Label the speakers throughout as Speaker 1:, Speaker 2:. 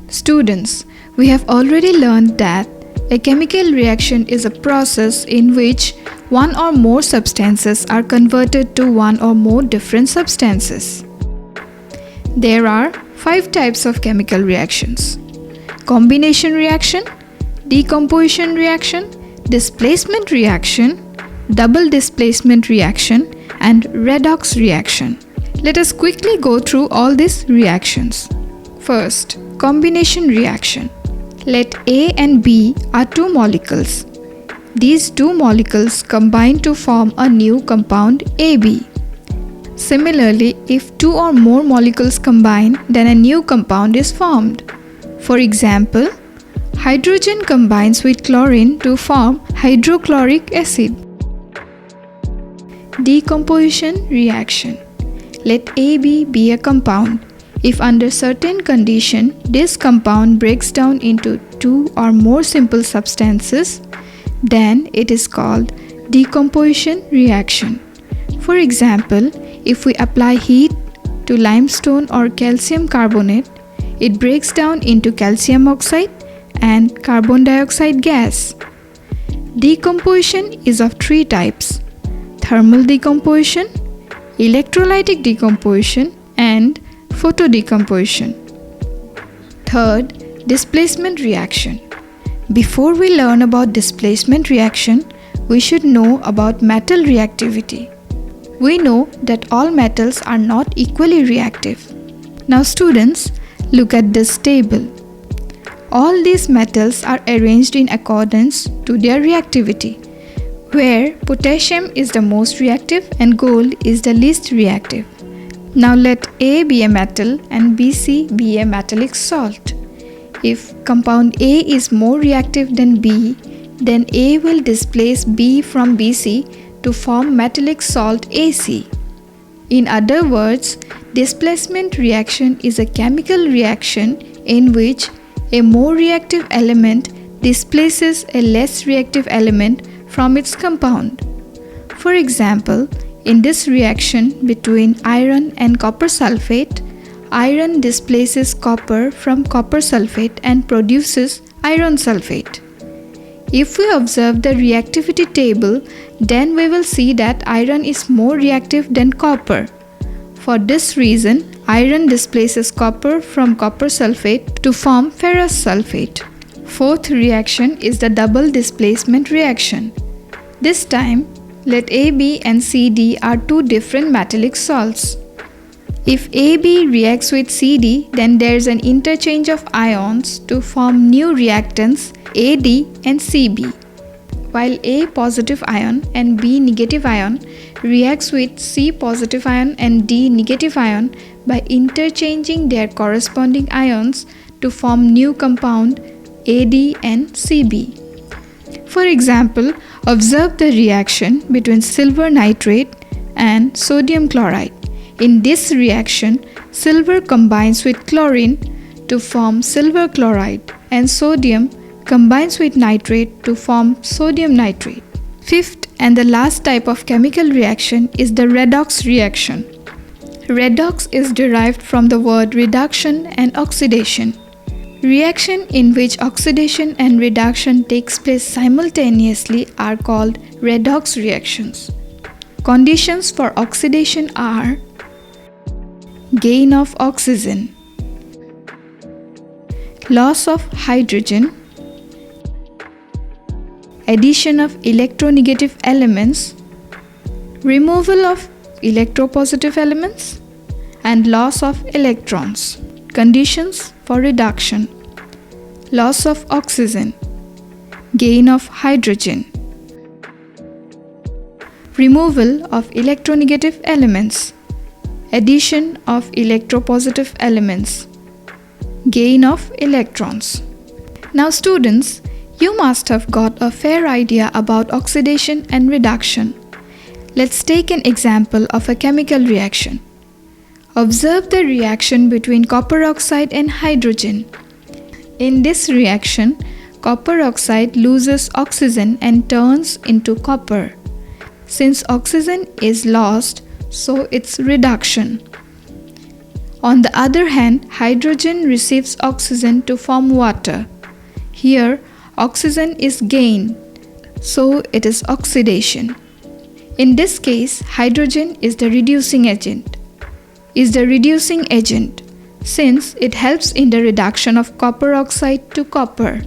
Speaker 1: Students, we have already learned that a chemical reaction is a process in which one or more substances are converted to one or more different substances. There are 5 types of chemical reactions: combination reaction, decomposition reaction, displacement reaction, double displacement reaction, and redox reaction. Let us quickly go through all these reactions. First, combination reaction. Let A and B are 2 molecules. These 2 molecules combine to form a new compound AB. Similarly, if 2 or more molecules combine, then a new compound is formed. For example, hydrogen combines with chlorine to form hydrochloric acid. Decomposition reaction. Let AB be a compound. If under certain condition, this compound breaks down into 2 or more simple substances, then it is called decomposition reaction. For example, if we apply heat to limestone or calcium carbonate, it breaks down into calcium oxide and carbon dioxide gas. Decomposition is of 3 types: thermal decomposition, electrolytic decomposition, and photodecomposition. Third, displacement reaction. Before we learn about displacement reaction, we should know about metal reactivity. We know that all metals are not equally reactive. Now students, look at this table. All these metals are arranged in accordance to their reactivity, where potassium is the most reactive and gold is the least reactive. Now let A be a metal and BC be a metallic salt. If compound A is more reactive than B, then A will displace B from BC to form metallic salt AC. In other words, displacement reaction is a chemical reaction in which a more reactive element displaces a less reactive element from its compound. For example, in this reaction between iron and copper sulfate, iron displaces copper from copper sulfate and produces iron sulfate. If we observe the reactivity table, then we will see that iron is more reactive than copper. For this reason, iron displaces copper from copper sulfate to form ferrous sulfate. Fourth reaction is the double displacement reaction. This time, let AB and CD are 2 different metallic salts. If AB reacts with CD, then there is an interchange of ions to form new reactants AD and CB. While A positive ion and B negative ion reacts with C positive ion and D negative ion by interchanging their corresponding ions to form new compound AD and CB. For example, observe the reaction between silver nitrate and sodium chloride. In this reaction, silver combines with chlorine to form silver chloride and sodium combines with nitrate to form sodium nitrate. Fifth and the last type of chemical reaction is the redox reaction. Redox is derived from the word reduction and oxidation. Reaction in which oxidation and reduction takes place simultaneously are called redox reactions. Conditions for oxidation are gain of oxygen, loss of hydrogen, addition of electronegative elements, removal of electropositive elements, and loss of electrons. Conditions for reduction: loss of oxygen, gain of hydrogen, removal of electronegative elements, addition of electropositive elements, gain of electrons. Now students, you must have got a fair idea about oxidation and reduction. Let's take an example of a chemical reaction. Observe the reaction between copper oxide and hydrogen. In this reaction, copper oxide loses oxygen and turns into copper. Since oxygen is lost, so it's reduction. On the other hand, hydrogen receives oxygen to form water. Here, oxygen is gained, so it is oxidation. In this case, hydrogen is the reducing agent. Since it helps in the reduction of copper oxide to copper.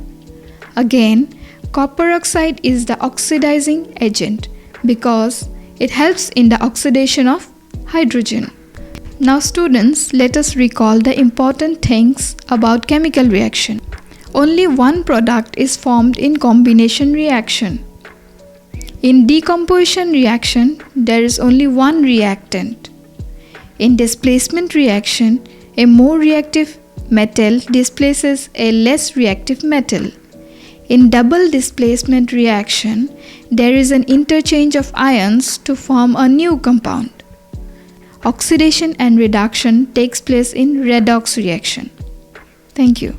Speaker 1: Again, copper oxide is the oxidizing agent because it helps in the oxidation of hydrogen. Now students, let us recall the important things about chemical reaction. Only one product is formed in combination reaction. In decomposition reaction, there is only one reactant. In displacement reaction, a more reactive metal displaces a less reactive metal. In double displacement reaction, there is an interchange of ions to form a new compound. Oxidation and reduction takes place in redox reaction. Thank you.